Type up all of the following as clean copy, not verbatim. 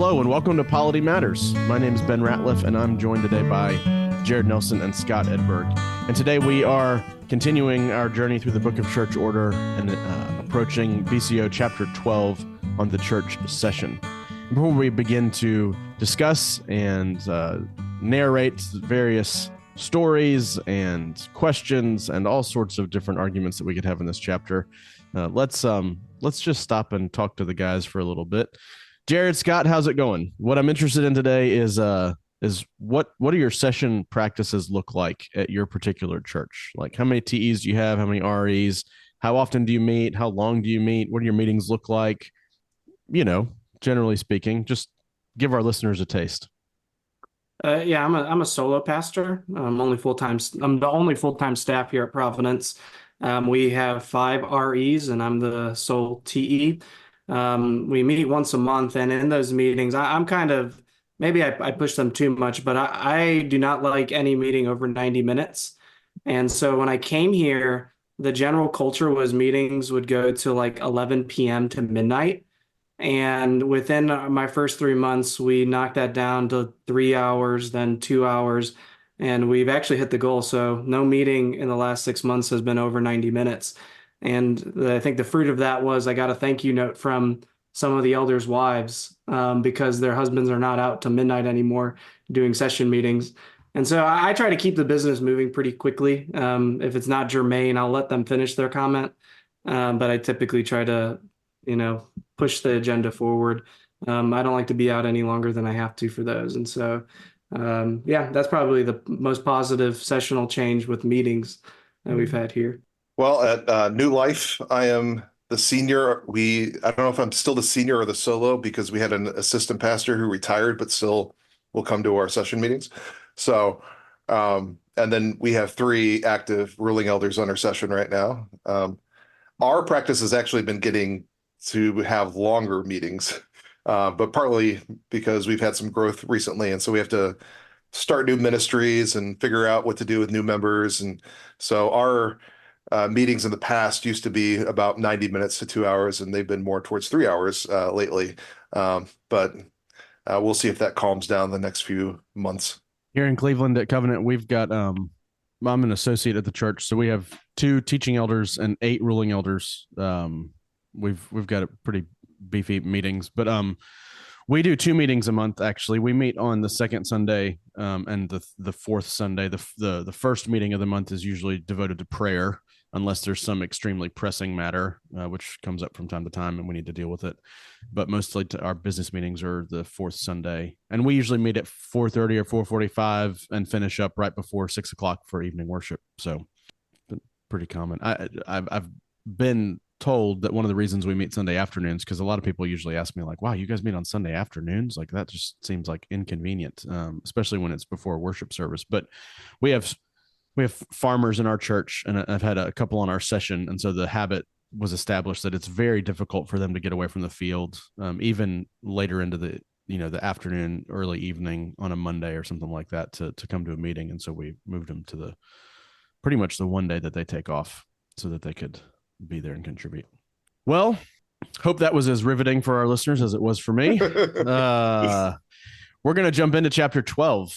Hello and welcome to Polity Matters. My name is Ben Ratliff and I'm joined today by Jared Nelson and Scott Edberg. And today we are continuing our journey through the Book of Church Order and approaching BCO chapter 12 on the church session. Before we begin to discuss and narrate various stories and questions and all sorts of different arguments that we could have in this chapter, let's just stop and talk to the guys for a little bit. Jared, Scott, how's it going? What I'm interested in today is what do your session practices look like at your particular church? Like, how many TEs do you have? How many REs? How often do you meet? How long do you meet? What do your meetings look like? You know, generally speaking, just give our listeners a taste. I'm a solo pastor. I'm the only full-time staff here at Providence. We have 5 REs, and I'm the sole TE. We meet once a month, and in those meetings, I'm kind of, maybe I push them too much, but I do not like any meeting over 90 minutes. And so when I came here, the general culture was meetings would go to like 11 p.m. to midnight. And within my first 3 months, we knocked that down to 3 hours, then 2 hours, and we've actually hit the goal. So no meeting in the last 6 months has been over 90 minutes. And I think the fruit of that was I got a thank you note from some of the elders' wives because their husbands are not out to midnight anymore doing session meetings. And so I try to keep the business moving pretty quickly. If it's not germane, I'll let them finish their comment. But I typically try to, push the agenda forward. I don't like to be out any longer than I have to for those. And so, that's probably the most positive sessional change with meetings that we've had here. Well, at New Life, I am the senior. I don't know if I'm still the senior or the solo because we had an assistant pastor who retired, but still will come to our session meetings. So, and then we have 3 active ruling elders on our session right now. Our practice has actually been getting to have longer meetings, but partly because we've had some growth recently. And so we have to start new ministries and figure out what to do with new members. And so our meetings in the past used to be about 90 minutes to 2 hours, and they've been more towards 3 hours lately. But we'll see if that calms down the next few months. Here in Cleveland at Covenant, we've got, I'm an associate at the church, so we have 2 teaching elders and 8 ruling elders. We've got a pretty beefy meetings, but we do 2 meetings a month. Actually, we meet on the second Sunday and the fourth Sunday. The first meeting of the month is usually devoted to prayer, unless there's some extremely pressing matter, which comes up from time to time and we need to deal with it. But mostly our business meetings are the fourth Sunday. And we usually meet at 4:30 or 4:45 and finish up right before 6 o'clock for evening worship. So pretty common. I've been told that one of the reasons we meet Sunday afternoons, because a lot of people usually ask me like, wow, you guys meet on Sunday afternoons? Like that just seems like inconvenient, especially when it's before worship service. But we have farmers in our church, and I've had a couple on our session. And so the habit was established that it's very difficult for them to get away from the field, even later into the afternoon, early evening on a Monday or something like that to come to a meeting. And so we moved them to pretty much the one day that they take off so that they could be there and contribute. Well, hope that was as riveting for our listeners as it was for me. We're going to jump into chapter 12.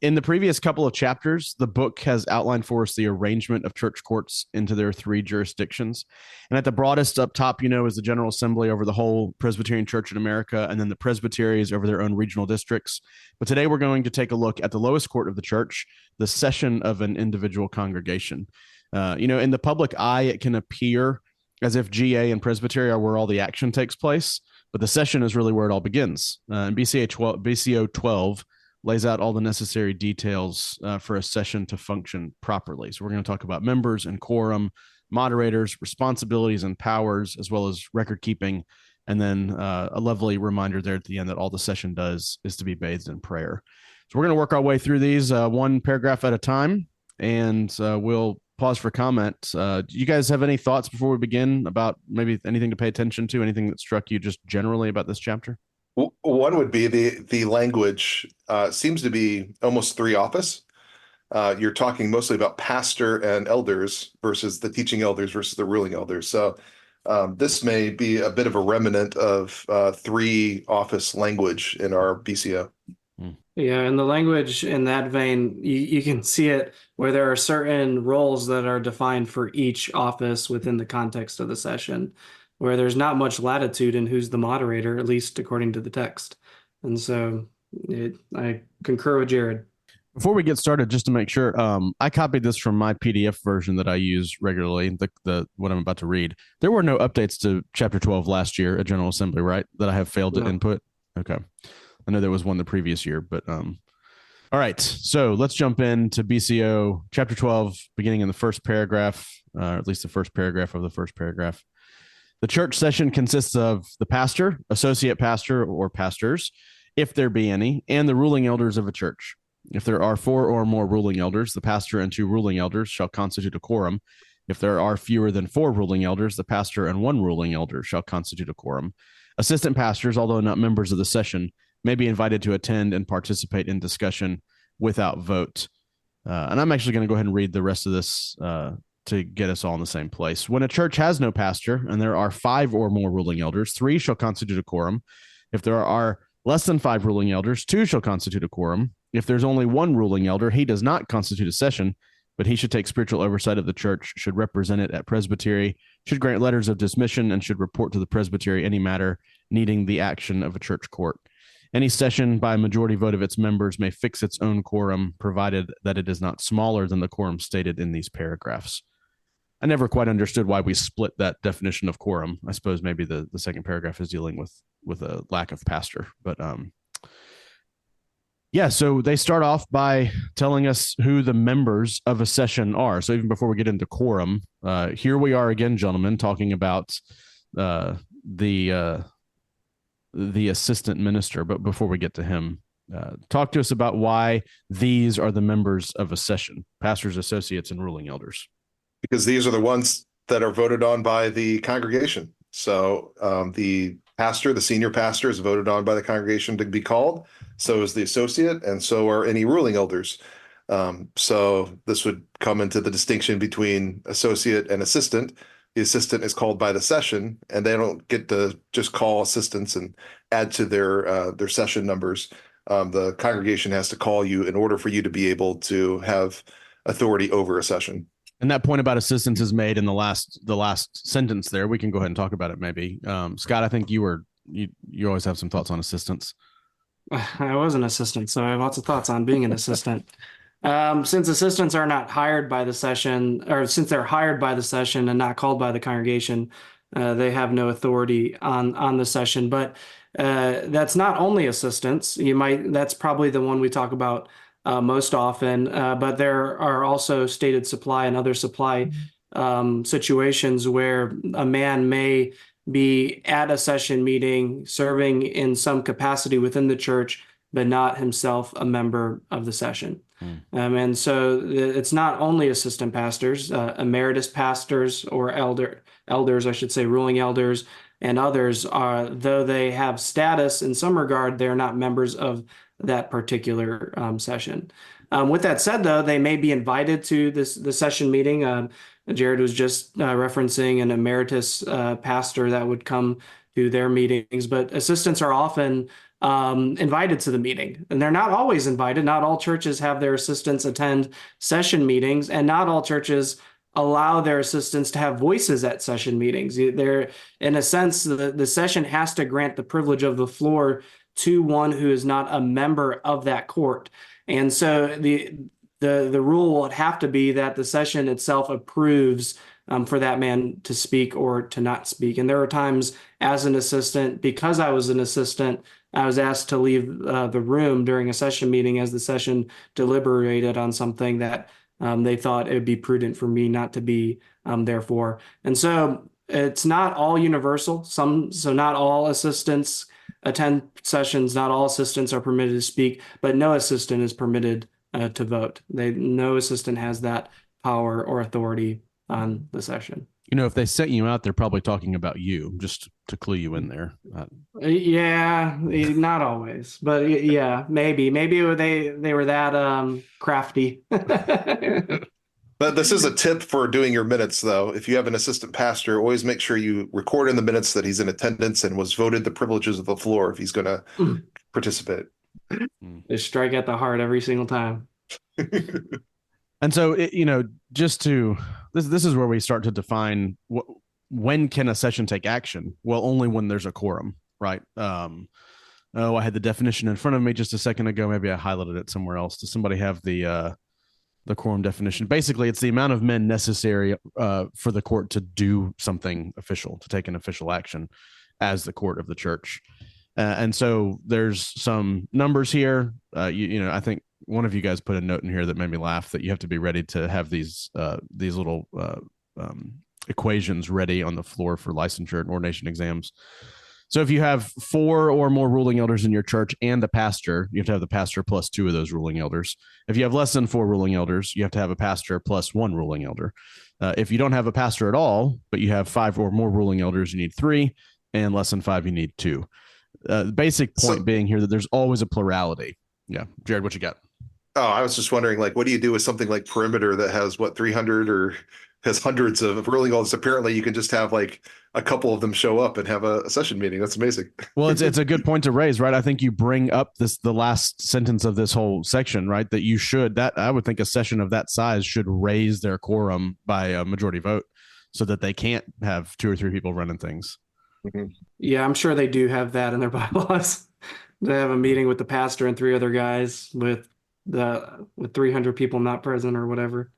In the previous couple of chapters, the book has outlined for us the arrangement of church courts into their 3 jurisdictions. And at the broadest up top, is the General Assembly over the whole Presbyterian Church in America, and then the presbyteries over their own regional districts. But today we're going to take a look at the lowest court of the church, the session of an individual congregation. In the public eye, it can appear as if GA and presbytery are where all the action takes place, but the session is really where it all begins. And BCO 12 lays out all the necessary details for a session to function properly. So we're going to talk about members and quorum, moderators, responsibilities and powers, as well as record keeping. And then a lovely reminder there at the end that all the session does is to be bathed in prayer. So we're going to work our way through these one paragraph at a time, and we'll pause for comment. Do you guys have any thoughts before we begin about maybe anything to pay attention to, anything that struck you just generally about this chapter? One would be the language seems to be almost 3 office. You're talking mostly about pastor and elders versus the teaching elders versus the ruling elders. So This may be a bit of a remnant of three office language in our BCO. Yeah, and the language in that vein, you can see it where there are certain roles that are defined for each office within the context of the session, where there's not much latitude in who's the moderator, at least according to the text. And so I concur with Jared. Before we get started, just to make sure, I copied this from my PDF version that I use regularly, the what I'm about to read. There were no updates to Chapter 12 last year at General Assembly, right? That I have failed to input? Okay. I know there was one the previous year, but all right. So let's jump into BCO Chapter 12, beginning in the first paragraph, at least the first paragraph of the first paragraph. The church session consists of the pastor, associate pastor, or pastors, if there be any, and the ruling elders of a church. If there are 4 or more ruling elders, the pastor and 2 ruling elders shall constitute a quorum. If there are fewer than 4 ruling elders, the pastor and 1 ruling elder shall constitute a quorum. Assistant pastors, although not members of the session, may be invited to attend and participate in discussion without vote. And I'm actually going to go ahead and read the rest of this to get us all in the same place. When a church has no pastor and there are 5 or more ruling elders, 3 shall constitute a quorum. If there are less than 5 ruling elders, 2 shall constitute a quorum. If there's only 1 ruling elder, he does not constitute a session, but he should take spiritual oversight of the church, should represent it at presbytery, should grant letters of dismission, and should report to the presbytery any matter needing the action of a church court. Any session by a majority vote of its members may fix its own quorum, provided that it is not smaller than the quorum stated in these paragraphs. I never quite understood why we split that definition of quorum. I suppose maybe the second paragraph is dealing with a lack of pastor, but yeah, so they start off by telling us who the members of a session are. So even before we get into quorum, here we are again, gentlemen, talking about the assistant minister. But before we get to him, talk to us about why these are the members of a session: pastors, associates, and ruling elders. Because these are the ones that are voted on by the congregation. So the pastor, the senior pastor, is voted on by the congregation to be called. So is the associate, and so are any ruling elders. So this would come into the distinction between associate and assistant. The assistant is called by the session, and they don't get to just call assistants and add to their session numbers. The congregation has to call you in order for you to be able to have authority over a session. And that point about assistants is made in the last sentence there. We can go ahead and talk about it maybe. Scott, I think you always have some thoughts on assistants. I was an assistant, so I have lots of thoughts on being an assistant. Since assistants are not hired by the session, or since they're hired by the session and not called by the congregation, they have no authority on the session. But that's not only assistants. That's probably the one we talk about most often. But there are also stated supply and other supply situations where a man may be at a session meeting, serving in some capacity within the church, but not himself a member of the session. And so it's not only assistant pastors, emeritus pastors or elders, I should say, ruling elders and others are, though they have status in some regard, they're not members of that particular session. With that said, though, they may be invited to the session meeting. Jared was just referencing an emeritus pastor that would come to their meetings, but assistants are often invited to the meeting, and they're not always invited. Not all churches have their assistants attend session meetings, and not all churches allow their assistants to have voices at session meetings. They're, in a sense, the session has to grant the privilege of the floor to one who is not a member of that court. And so the rule would have to be that the session itself approves for that man to speak or to not speak. And there are times as an assistant, because I was an assistant, I was asked to leave the room during a session meeting as the session deliberated on something that they thought it would be prudent for me not to be there for. And so it's not all universal. So not all assistants attend sessions, not all assistants are permitted to speak, but no assistant is permitted to vote. No assistant has that power or authority on the session. You know, if they sent you out, they're probably talking about you, just to clue you in there. Yeah, not always, but yeah, maybe they were that crafty. But this is a tip for doing your minutes, though. If you have an assistant pastor, always make sure you record in the minutes that he's in attendance and was voted the privileges of the floor if he's going to participate. They strike at the heart every single time. And so, just to this is where we start to define when can a session take action? Well, only when there's a quorum, right? I had the definition in front of me just a second ago. Maybe I highlighted it somewhere else. Does somebody have the quorum definition? Basically, it's the amount of men necessary for the court to do something official, to take an official action as the court of the church. And so there's some numbers here. I think one of you guys put a note in here that made me laugh, that you have to be ready to have these little equations ready on the floor for licensure and ordination exams. So if you have 4 or more ruling elders in your church and the pastor, you have to have the pastor plus 2 of those ruling elders. If you have less than 4 ruling elders, you have to have a pastor plus 1 ruling elder. If you don't have a pastor at all, but you have 5 or more ruling elders, you need 3, and less than 5, you need 2. The basic point being here that there's always a plurality. Yeah. Jared, what you got? Oh, I was just wondering, what do you do with something like Perimeter that has 300 or has hundreds of ruling elders? Apparently you can just have a couple of them show up and have a session meeting. That's amazing. Well, it's a good point to raise, right? I think you bring up the last sentence of this whole section, right? That I would think a session of that size should raise their quorum by a majority vote so that they can't have 2 or 3 people running things. Mm-hmm. Yeah, I'm sure they do have that in their bylaws. They have a meeting with the pastor and 3 other guys with 300 people not present or whatever.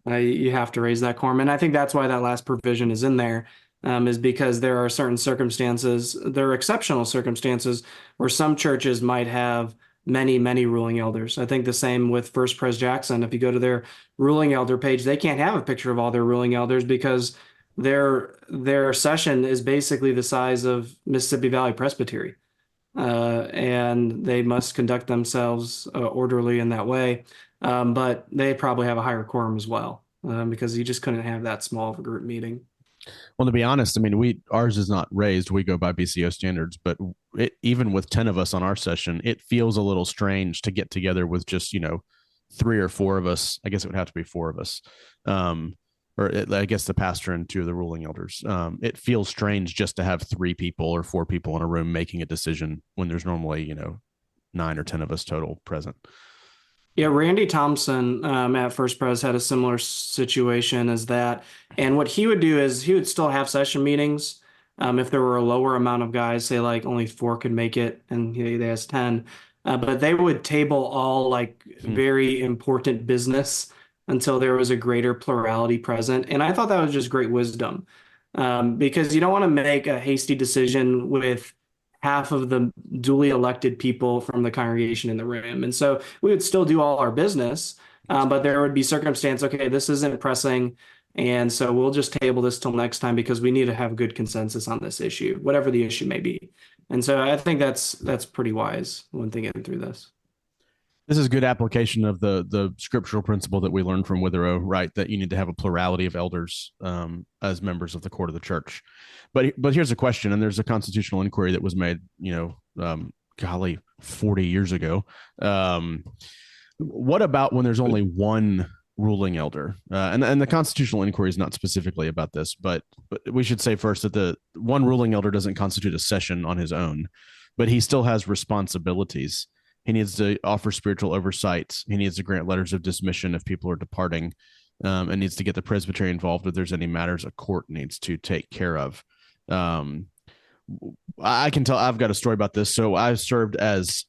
You have to raise that quorum. And I think that's why that last provision is in there, is because there are certain circumstances, there are exceptional circumstances where some churches might have many, many ruling elders. I think the same with First Pres Jackson. If you go to their ruling elder page, they can't have a picture of all their ruling elders because their session is basically the size of Mississippi Valley Presbytery. And they must conduct themselves orderly in that way. But they probably have a higher quorum as well, because you just couldn't have that small of a group meeting. Well, to be honest, I mean, ours is not raised. We go by BCO standards, but even with 10 of us on our session, it feels a little strange to get together with just, 3 or 4 of us. I guess it would have to be 4 of us. I guess the pastor and 2 of the ruling elders. It feels strange just to have 3 people or 4 people in a room making a decision when there's normally, 9 or 10 of us total present. Yeah, Randy Thompson at First Pres had a similar situation as that. And what he would do is he would still have session meetings if there were a lower amount of guys, say only 4 could make it and he has 10. But they would table all very important business until there was a greater plurality present. And I thought that was just great wisdom, because you don't want to make a hasty decision with half of the duly elected people from the congregation in the room. And so we would still do all our business, but there would be circumstance, okay, this isn't pressing, and so we'll just table this till next time because we need to have good consensus on this issue, whatever the issue may be. And so I think that's pretty wise when thinking through this. This is good application of the scriptural principle that we learned from Witherow, right? That you need to have a plurality of elders as members of the court of the church. But here's a question, and there's a constitutional inquiry that was made, 40 years ago. What about when there's only one ruling elder? And the constitutional inquiry is not specifically about this, but we should say first that the one ruling elder doesn't constitute a session on his own, but he still has responsibilities. He needs to offer spiritual oversight. He needs to grant letters of dismission if people are departing, and needs to get the presbytery involved if there's any matters a court needs to take care of. I can tell I've got a story about this. So I served as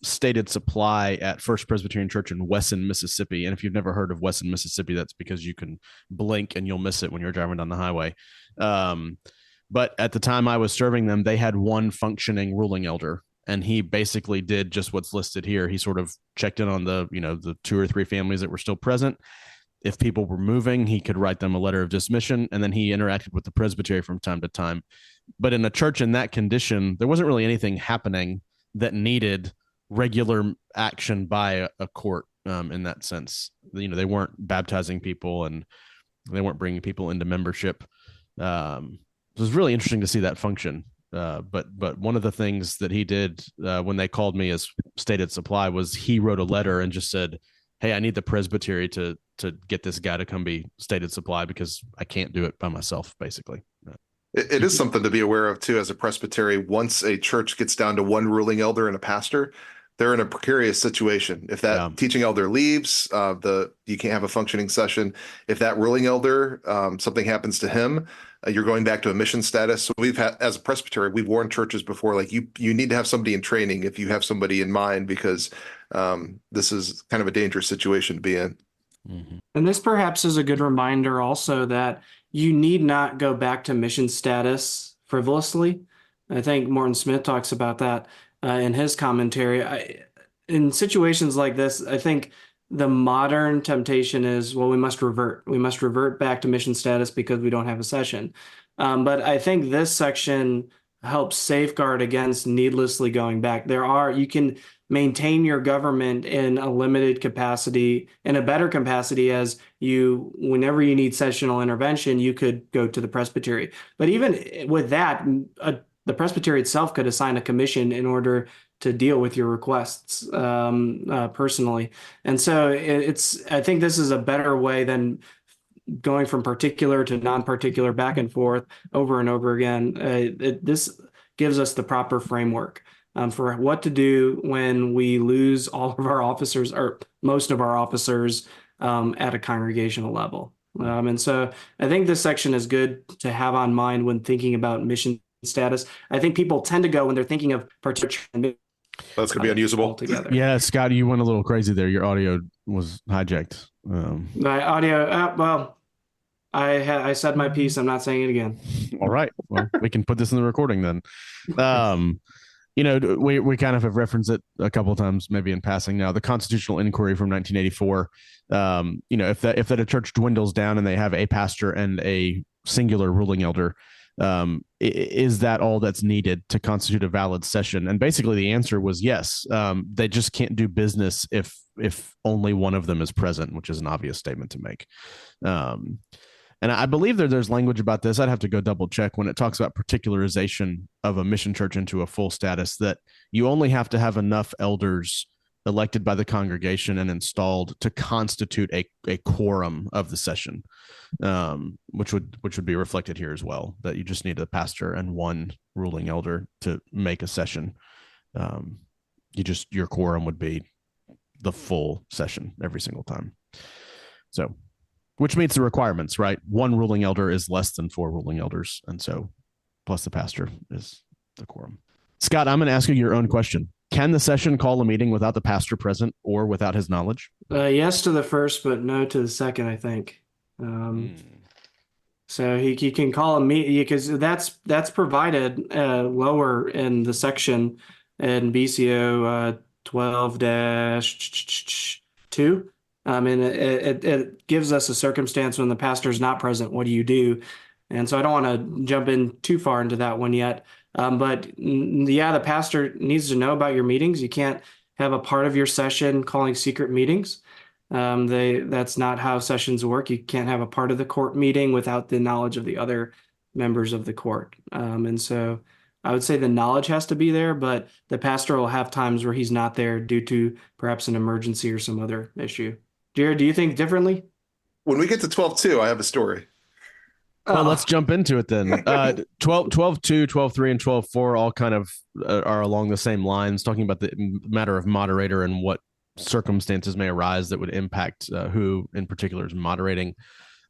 stated supply at First Presbyterian Church in Wesson, Mississippi. And if you've never heard of Wesson, Mississippi, that's because you can blink and you'll miss it when you're driving down the highway. But at the time I was serving them, they had one functioning ruling elder. And he basically did just what's listed here. He sort of checked in on the 2 or 3 families that were still present. If people were moving, he could write them a letter of dismission, and then he interacted with the presbytery from time to time. But in a church in that condition, there wasn't really anything happening that needed regular action by a court in that sense. They weren't baptizing people and they weren't bringing people into membership. It was really interesting to see that function. But one of the things that he did when they called me as stated supply was he wrote a letter and just said, hey, I need the presbytery to get this guy to come be stated supply because I can't do it by myself, basically. It is something to be aware of too, as a presbytery. Once a church gets down to one ruling elder and a pastor, they're in a precarious situation. If that Yeah. teaching elder leaves, you can't have a functioning session. If that ruling elder, something happens to him, you're going back to a mission status. So we've had, as a presbytery, we've warned churches before, like you need to have somebody in training if you have somebody in mind, because this is kind of a dangerous situation to be in. Mm-hmm. And this perhaps is a good reminder also that you need not go back to mission status frivolously. I think Morton Smith talks about that in his commentary. In situations like this, I think the modern temptation is, well, we must revert. We must revert back to mission status because we don't have a session. But I think this section helps safeguard against needlessly going back. You can maintain your government in a limited capacity, in a better capacity, as whenever you need sessional intervention, you could go to the presbytery. But even with that, the presbytery itself could assign a commission in order to deal with your requests personally. And so I think this is a better way than going from particular to non-particular back and forth over and over again. This gives us the proper framework for what to do when we lose all of our officers or most of our officers at a congregational level. And so I think this section is good to have on mind when thinking about mission status. I think people tend to go when they're thinking of particular. That's going to be unusable altogether. Yeah, Scott, you went a little crazy there. Your audio was hijacked. My audio, well, I said my piece. I'm not saying it again. All right. Well, we can put this in the recording then. We kind of have referenced it a couple of times, maybe in passing now. The constitutional inquiry from 1984. If that a church dwindles down and they have a pastor and a singular ruling elder, is that all that's needed to constitute a valid session? And basically the answer was yes. They just can't do business if only one of them is present, which is an obvious statement to make. And I believe there's language about this. I'd have to go double check when it talks about particularization of a mission church into a full status, that you only have to have enough elders elected by the congregation and installed to constitute a quorum of the session, which would be reflected here as well, that you just need a pastor and one ruling elder to make a session. Your quorum would be the full session every single time. So, which meets the requirements, right? One ruling elder is less than four ruling elders. And so plus the pastor is the quorum. Scott, I'm going to ask you your own question. Can the session call a meeting without the pastor present or without his knowledge? Yes to the first, but no to the second, I think. So he can call a meeting because that's provided lower in the section in BCO 12-2. And it gives us a circumstance when the pastor is not present. What do you do? And so I don't want to jump in too far into that one yet. But yeah, the pastor needs to know about your meetings. You can't have a part of your session calling secret meetings. That's not how sessions work. You can't have a part of the court meeting without the knowledge of the other members of the court. And so I would say the knowledge has to be there, but the pastor will have times where he's not there due to perhaps an emergency or some other issue. Jared, do you think differently? When we get to 12-2, I have a story. Well, let's jump into it then. 12-2, 12-3, and 12-4 all kind of are along the same lines, talking about the matter of moderator and what circumstances may arise that would impact who in particular is moderating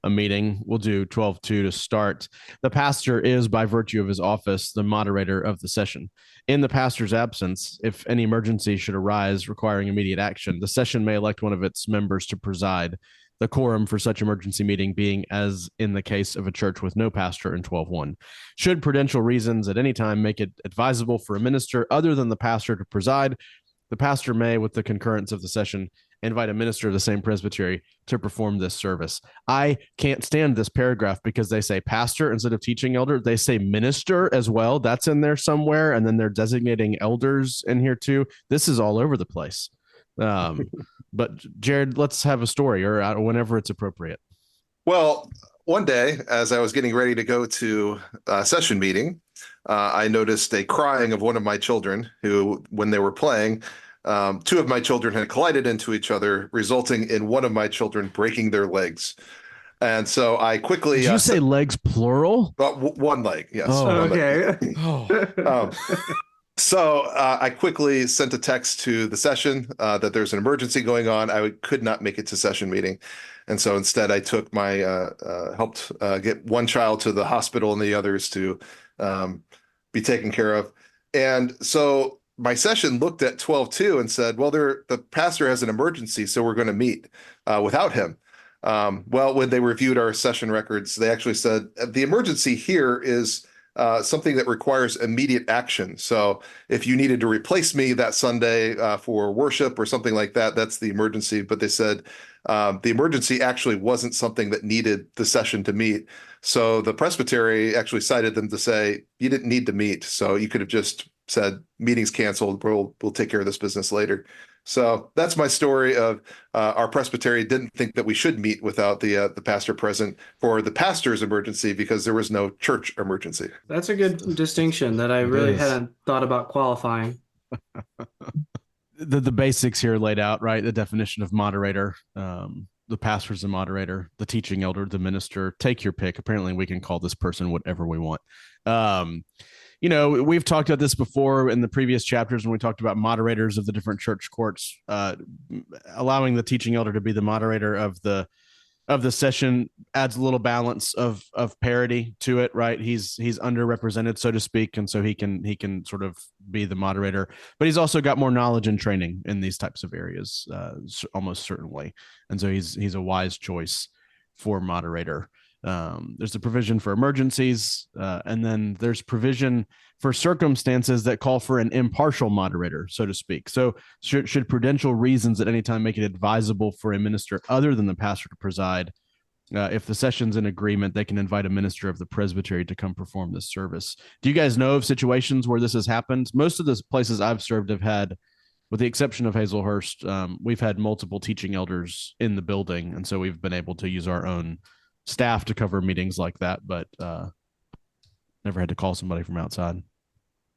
a meeting. We'll do 12-2 to start. The pastor is, by virtue of his office, the moderator of the session. In the pastor's absence, if any emergency should arise requiring immediate action, the session may elect one of its members to preside, the quorum for such emergency meeting being as in the case of a church with no pastor in 12-1. Should prudential reasons at any time make it advisable for a minister other than the pastor to preside, the pastor may, with the concurrence of the session, invite a minister of the same presbytery to perform this service. I can't stand this paragraph because they say pastor instead of teaching elder. They say minister as well. That's in there somewhere. And then they're designating elders in here too. This is all over the place. But Jared, let's have a story or whenever it's appropriate. Well, one day, as I was getting ready to go to a session meeting, I noticed a crying of one of my children who, when they were playing, two of my children had collided into each other, resulting in one of my children breaking their legs. And so I quickly Did you say legs plural? one leg, yes, Oh. one leg. Okay. Oh. So I quickly sent a text to the session that there's an emergency going on. I could not make it to session meeting. And so instead I took my helped get one child to the hospital and the others to be taken care of. And so my session looked at 12:2 and said, well, the pastor has an emergency, so we're going to meet without him. Well, when they reviewed our session records, they actually said the emergency here is something that requires immediate action. So if you needed to replace me that Sunday for worship or something like that, that's the emergency. But they said the emergency actually wasn't something that needed the session to meet. So the presbytery actually cited them to say, you didn't need to meet. So you could have just said, meeting's canceled. We'll take care of this business later. So that's my story of our presbytery didn't think that we should meet without the pastor present for the pastor's emergency because there was no church emergency. That's a good distinction that I really hadn't thought about qualifying. The basics here laid out, right? The definition of moderator. The pastor's a moderator, the teaching elder, the minister. Take your pick. Apparently, we can call this person whatever we want. We've talked about this before in the previous chapters when we talked about moderators of the different church courts, allowing the teaching elder to be the moderator of the session adds a little balance of parity to it, right? He's underrepresented, so to speak, and so he can sort of be the moderator, but he's also got more knowledge and training in these types of areas, almost certainly, and so he's a wise choice for moderator. There's a provision for emergencies, and then there's provision for circumstances that call for an impartial moderator, so to speak. So should prudential reasons at any time make it advisable for a minister other than the pastor to preside, if the session's in agreement, they can invite a minister of the presbytery to come perform this service. Do you guys know of situations where this has happened? Most of the places I've served have had, with the exception of Hazelhurst, we've had multiple teaching elders in the building, and so we've been able to use our own staff to cover meetings like that, but never had to call somebody from outside.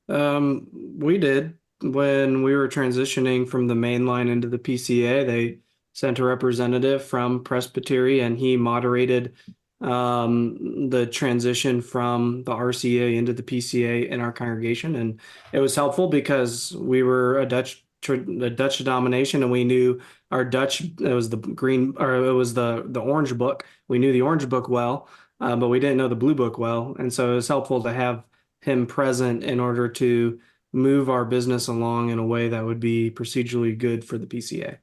We did when we were transitioning from the main line into the PCA. They sent a representative from Presbytery, and he moderated the transition from the RCA into the PCA in our congregation, and it was helpful because we were a Dutch denomination, and we knew our Dutch. It was the orange book. We knew the orange book well, but we didn't know the blue book well, and so it was helpful to have him present in order to move our business along in a way that would be procedurally good for the PCA.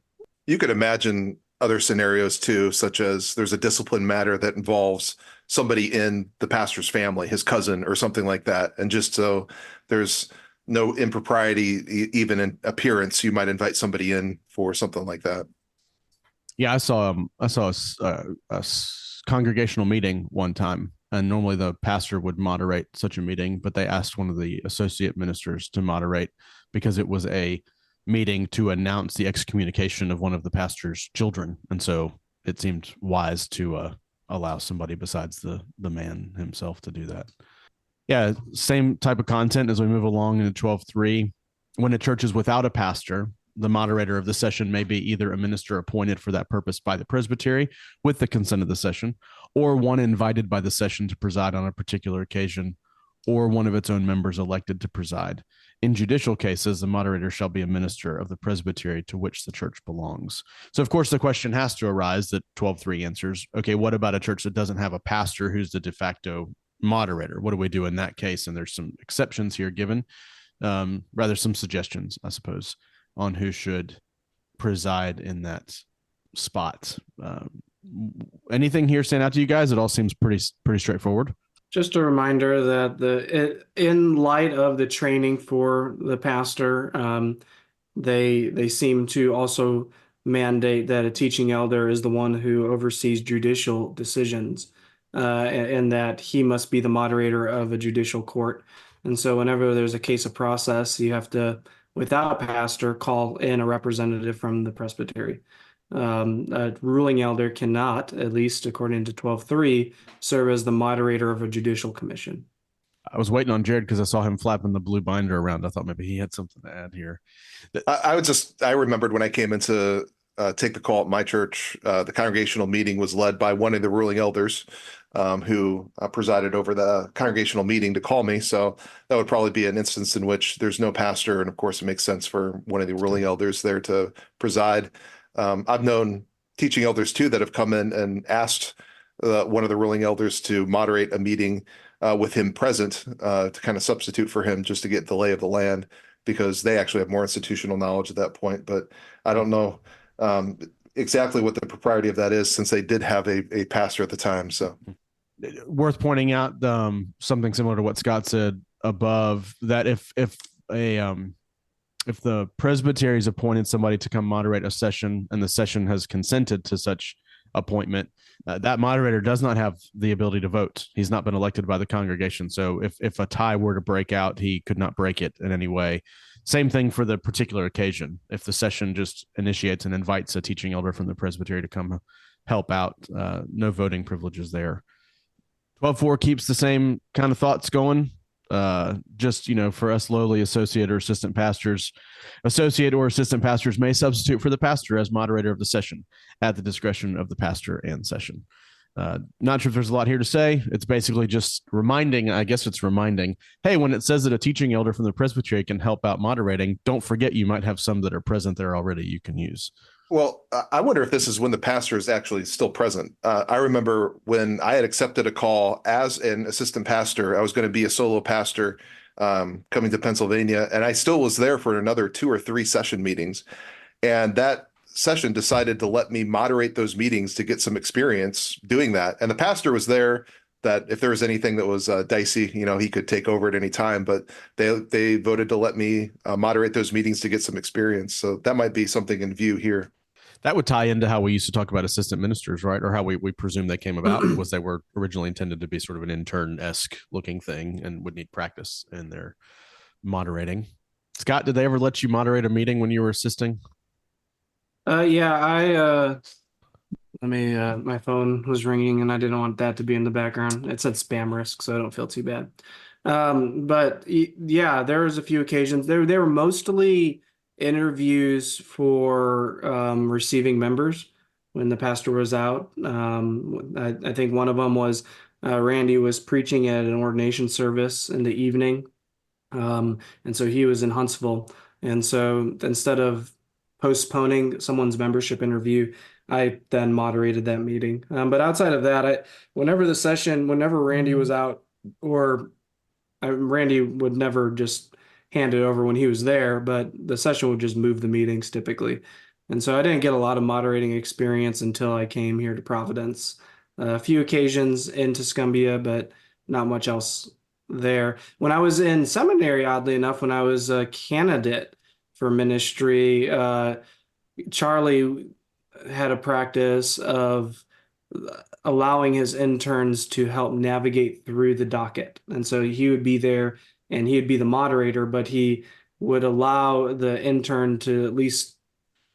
You could imagine other scenarios too, such as there's a discipline matter that involves somebody in the pastor's family, his cousin or something like that. And just so there's no impropriety, even in appearance, you might invite somebody in for something like that. Yeah, I saw a congregational meeting one time, and normally the pastor would moderate such a meeting, but they asked one of the associate ministers to moderate because it was a meeting to announce the excommunication of one of the pastor's children, and so it seemed wise to allow somebody besides the man himself to do that. Yeah, same type of content as we move along into 12:3. When a church is without a pastor, the moderator of the session may be either a minister appointed for that purpose by the presbytery with the consent of the session, or one invited by the session to preside on a particular occasion, or one of its own members elected to preside. In judicial cases, the moderator shall be a minister of the presbytery to which the church belongs. So, of course, the question has to arise that 12:3 answers, okay, what about a church that doesn't have a pastor who's the de facto moderator? What do we do in that case? And there's some exceptions here given, rather some suggestions, I suppose, on who should preside in that spot. Anything here stand out to you guys? It all seems pretty straightforward. Just a reminder that in light of the training for the pastor, they seem to also mandate that a teaching elder is the one who oversees judicial decisions, and that he must be the moderator of a judicial court. And so whenever there's a case of process, you have to, without a pastor, call in a representative from the presbytery. A ruling elder cannot, at least according to 12:3, serve as the moderator of a judicial commission. I was waiting on Jared because I saw him flapping the blue binder around. I thought maybe he had something to add here. I remembered when I came in to take the call at my church, the congregational meeting was led by one of the ruling elders who presided over the congregational meeting to call me. So that would probably be an instance in which there's no pastor. And of course, it makes sense for one of the ruling elders there to preside. I've known teaching elders too that have come in and asked one of the ruling elders to moderate a meeting with him present to kind of substitute for him just to get the lay of the land because they actually have more institutional knowledge at that point. But I don't know exactly what the propriety of that is since they did have a pastor at the time. So worth pointing out something similar to what Scott said above, that if the presbytery's appointed somebody to come moderate a session and the session has consented to such appointment, that moderator does not have the ability to vote. He's not been elected by the congregation. So if a tie were to break out, he could not break it in any way. Same thing for the particular occasion. If the session just initiates and invites a teaching elder from the presbytery to come help out, no voting privileges there. 12.4 keeps the same kind of thoughts going. Just, for us lowly associate or assistant pastors, associate or assistant pastors may substitute for the pastor as moderator of the session at the discretion of the pastor and session. Not sure if there's a lot here to say. It's basically just reminding, hey, when it says that a teaching elder from the presbytery can help out moderating, don't forget you might have some that are present there already you can use. Well, I wonder if this is when the pastor is actually still present. I remember when I had accepted a call as an assistant pastor, I was going to be a solo pastor coming to Pennsylvania, and I still was there for another 2 or 3 session meetings. And that session decided to let me moderate those meetings to get some experience doing that. And the pastor was there that if there was anything that was dicey, he could take over at any time. But they voted to let me moderate those meetings to get some experience. So that might be something in view here. That would tie into how we used to talk about assistant ministers, right? Or how we presume they came about was they were originally intended to be sort of an intern-esque looking thing and would need practice in their moderating. Scott, did they ever let you moderate a meeting when you were assisting? Yeah, my phone was ringing and I didn't want that to be in the background. It said spam risk, so I don't feel too bad. But yeah, there was a few occasions. They were mostly interviews for receiving members when the pastor was out. I think one of them was Randy was preaching at an ordination service in the evening. And so he was in Huntsville. And so instead of postponing someone's membership interview, I then moderated that meeting. But outside of that, whenever Randy was out, or Randy would never just hand it over when he was there, but the session would just move the meetings typically. And so I didn't get a lot of moderating experience until I came here to Providence. A few occasions in Tuscumbia, but not much else there. When I was in seminary, oddly enough, when I was a candidate for ministry, Charlie had a practice of allowing his interns to help navigate through the docket. And so he would be there and he would be the moderator, but he would allow the intern to at least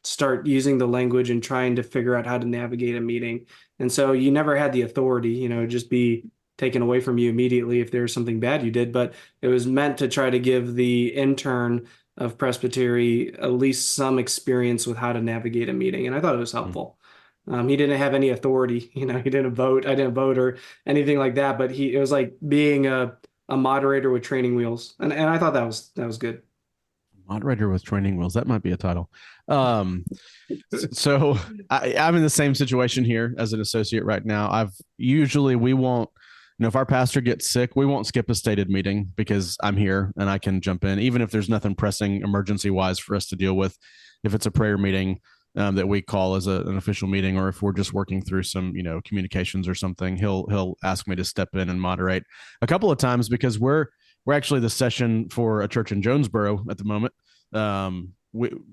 start using the language and trying to figure out how to navigate a meeting. And so you never had the authority, just be taken away from you immediately if there was something bad you did, but it was meant to try to give the intern of presbytery at least some experience with how to navigate a meeting. And I thought it was helpful. He didn't have any authority, he didn't vote. I didn't vote or anything like that, but it was like being a moderator with training wheels. And I thought that was good. Moderator with training wheels. That might be a title. So I'm in the same situation here as an associate right now. We won't, if our pastor gets sick, we won't skip a stated meeting because I'm here and I can jump in, even if there's nothing pressing emergency wise for us to deal with. If it's a prayer meeting that we call as an official meeting, or if we're just working through some, communications or something, he'll ask me to step in and moderate a couple of times because we're actually the session for a church in Jonesboro at the moment.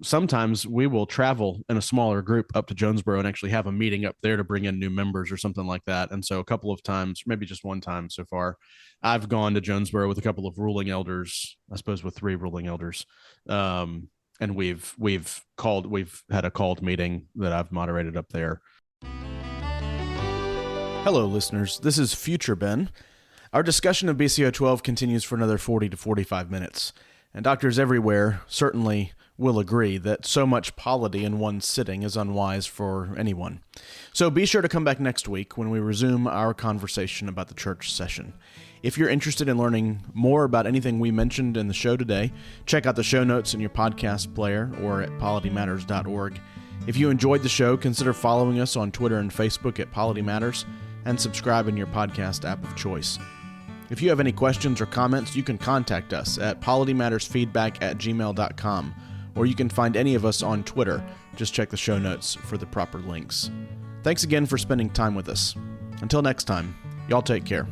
Sometimes we will travel in a smaller group up to Jonesboro and actually have a meeting up there to bring in new members or something like that. And so a couple of times, maybe just one time so far, I've gone to Jonesboro with a couple of ruling elders, I suppose with 3 ruling elders. And we've had a called meeting that I've moderated up there. Hello, listeners. This is Future Ben. Our discussion of BCO 12 continues for another 40 to 45 minutes, and doctors everywhere certainly will agree that so much polity in one sitting is unwise for anyone. So be sure to come back next week when we resume our conversation about the church session. If you're interested in learning more about anything we mentioned in the show today, check out the show notes in your podcast player or at politymatters.org. If you enjoyed the show, consider following us on Twitter and Facebook at Polity Matters and subscribe in your podcast app of choice. If you have any questions or comments, you can contact us at politymattersfeedback@gmail.com, or you can find any of us on Twitter. Just check the show notes for the proper links. Thanks again for spending time with us. Until next time, y'all take care.